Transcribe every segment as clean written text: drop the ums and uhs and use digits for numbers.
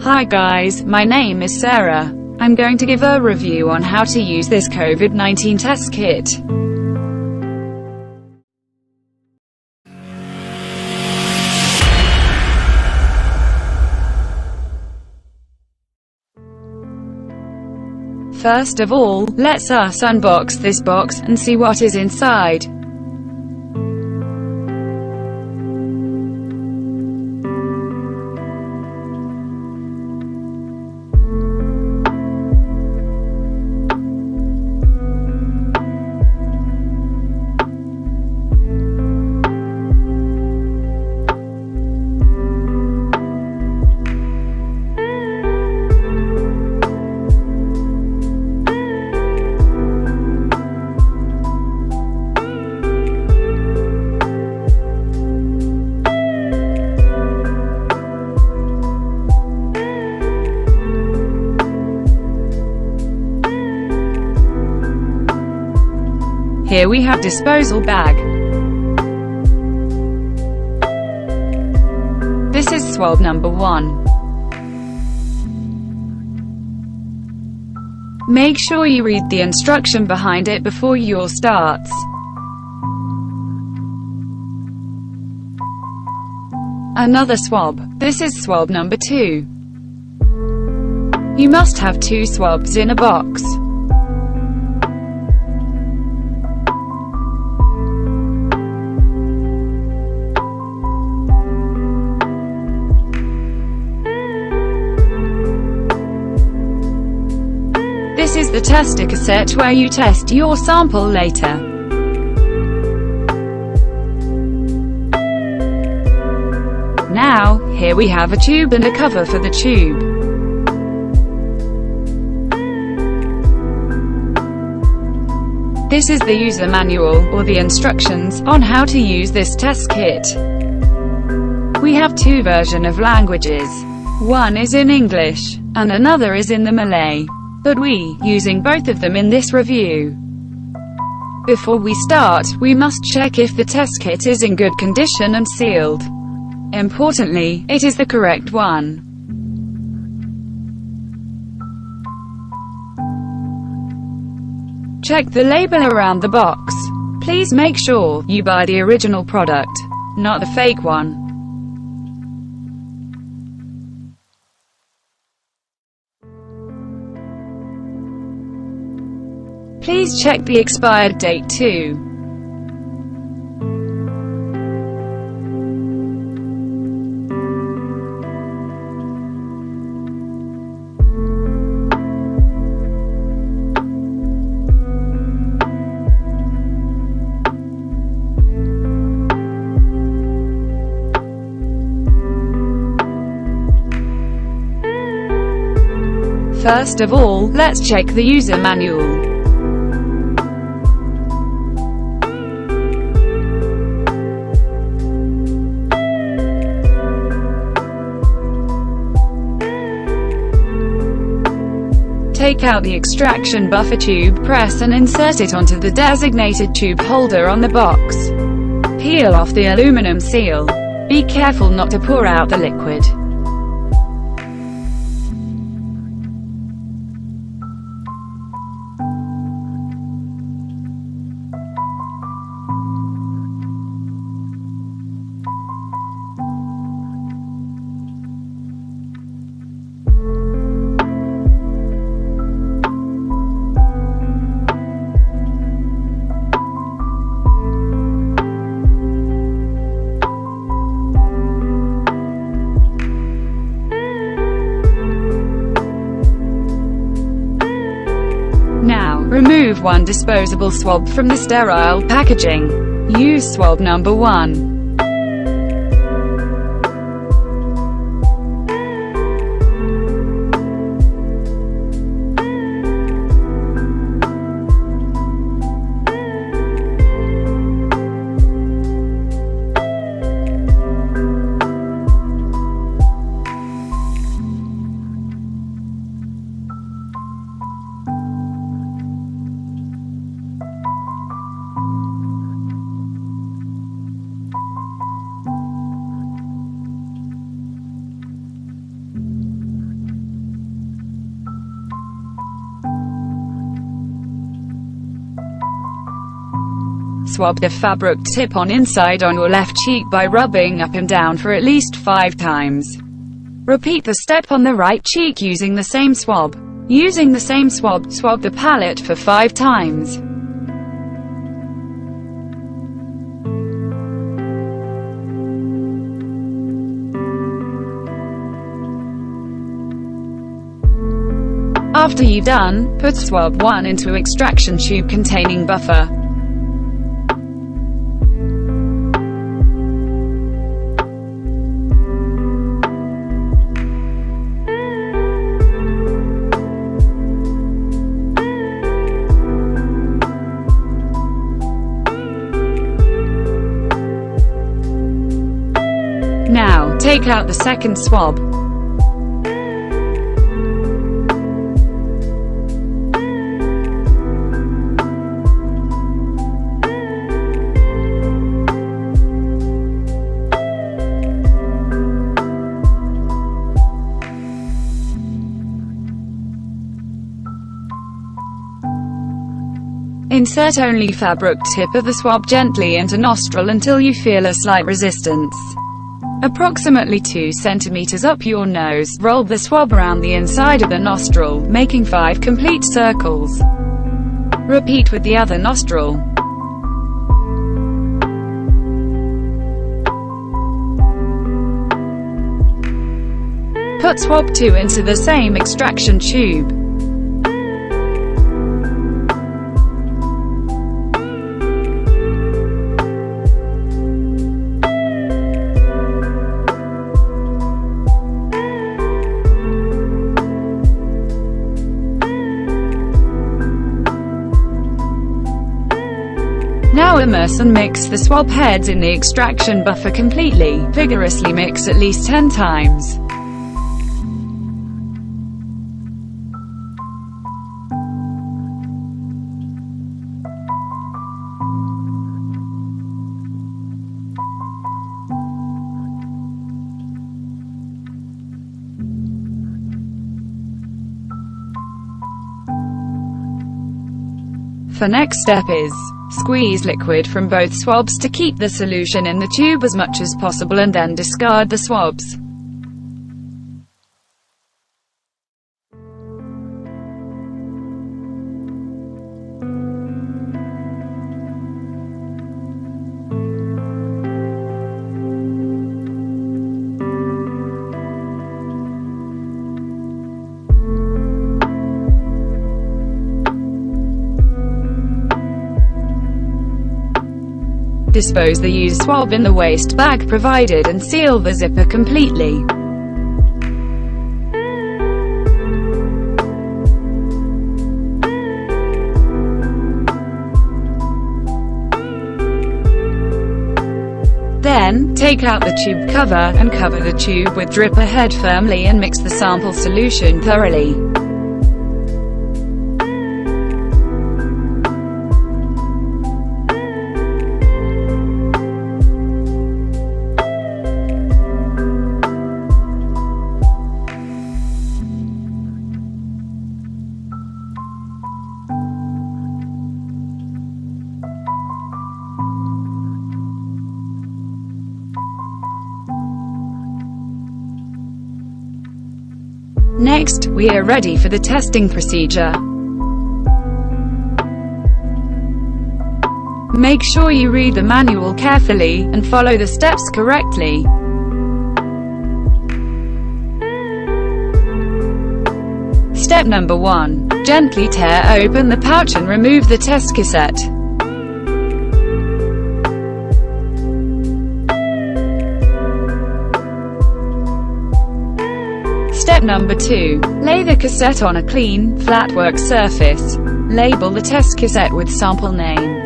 Hi guys, my name is Sarah. I'm going to give a review on how to use this COVID-19 test kit. First of all, let's unbox this box and see what is inside. Here we have disposal bag. This is swab number 1. Make sure you read the instruction behind it before yours starts. Another swab. This is swab number 2. You must have 2 swabs in a box. This is the tester cassette where you test your sample later. Now, here we have a tube and a cover for the tube. This is the user manual, or the instructions, on how to use this test kit. We have 2 versions of languages. One is in English, and another is in the Malay. But we using both of them in this review. Before we start, we must check if the test kit is in good condition and sealed. Importantly, it is the correct one. Check the label around the box. Please make sure you buy the original product, not the fake one. Please check the expired date too. First of all, let's check the user manual. Take out the extraction buffer tube, press and insert it onto the designated tube holder on the box. Peel off the aluminum seal. Be careful not to pour out the liquid. Now, remove one disposable swab from the sterile packaging. Use swab number 1. Swab the fabric tip-on inside on your left cheek by rubbing up and down for at least 5 times. Repeat the step on the right cheek using the same swab. Using the same swab, swab the palate for 5 times. After you're done, put swab 1 into extraction tube containing buffer. Now, take out the second swab. Insert only fabric tip of the swab gently into nostril until you feel a slight resistance. Approximately 2 cm up your nose, roll the swab around the inside of the nostril, making 5 complete circles. Repeat with the other nostril. Put swab 2 into the same extraction tube. Now immerse and mix the swab heads in the extraction buffer completely. Vigorously mix at least 10 times. The next step is squeeze liquid from both swabs to keep the solution in the tube as much as possible and then discard the swabs. Dispose the used swab in the waste bag provided and seal the zipper completely. Then, take out the tube cover, and cover the tube with dripper head firmly and mix the sample solution thoroughly. Next, we are ready for the testing procedure. Make sure you read the manual carefully, and follow the steps correctly. Step number 1. Gently tear open the pouch and remove the test cassette. Step number 2. Lay the cassette on a clean, flat work surface. Label the test cassette with sample name.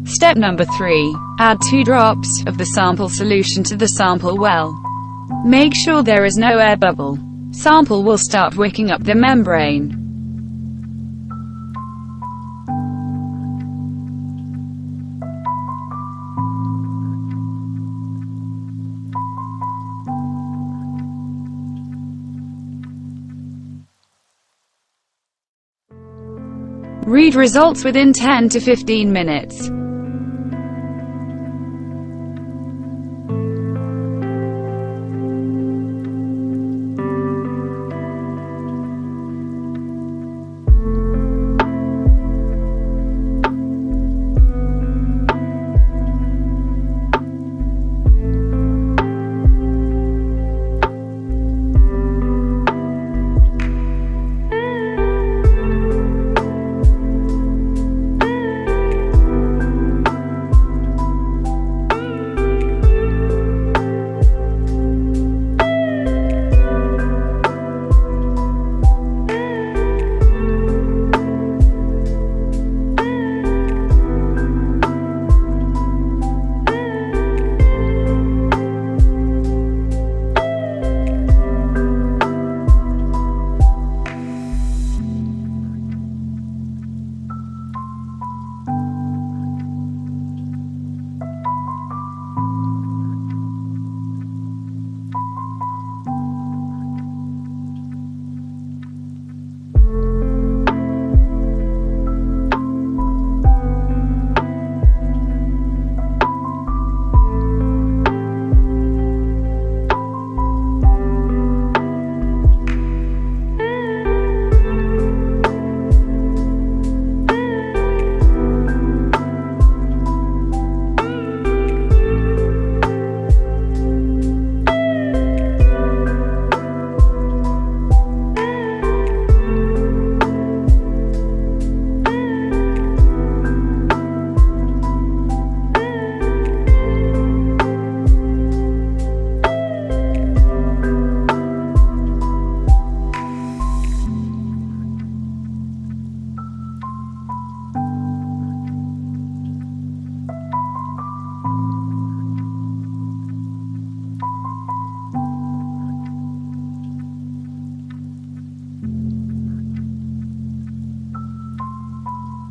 Step number 3. Add 2 drops of the sample solution to the sample well. Make sure there is no air bubble. Sample will start wicking up the membrane. Read results within 10 to 15 minutes.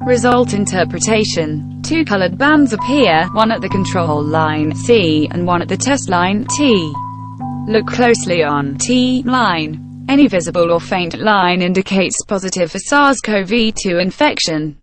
Result interpretation. Two colored bands appear, one at the control line, C, and one at the test line, T. Look closely on T line. Any visible or faint line indicates positive for SARS-CoV-2 infection.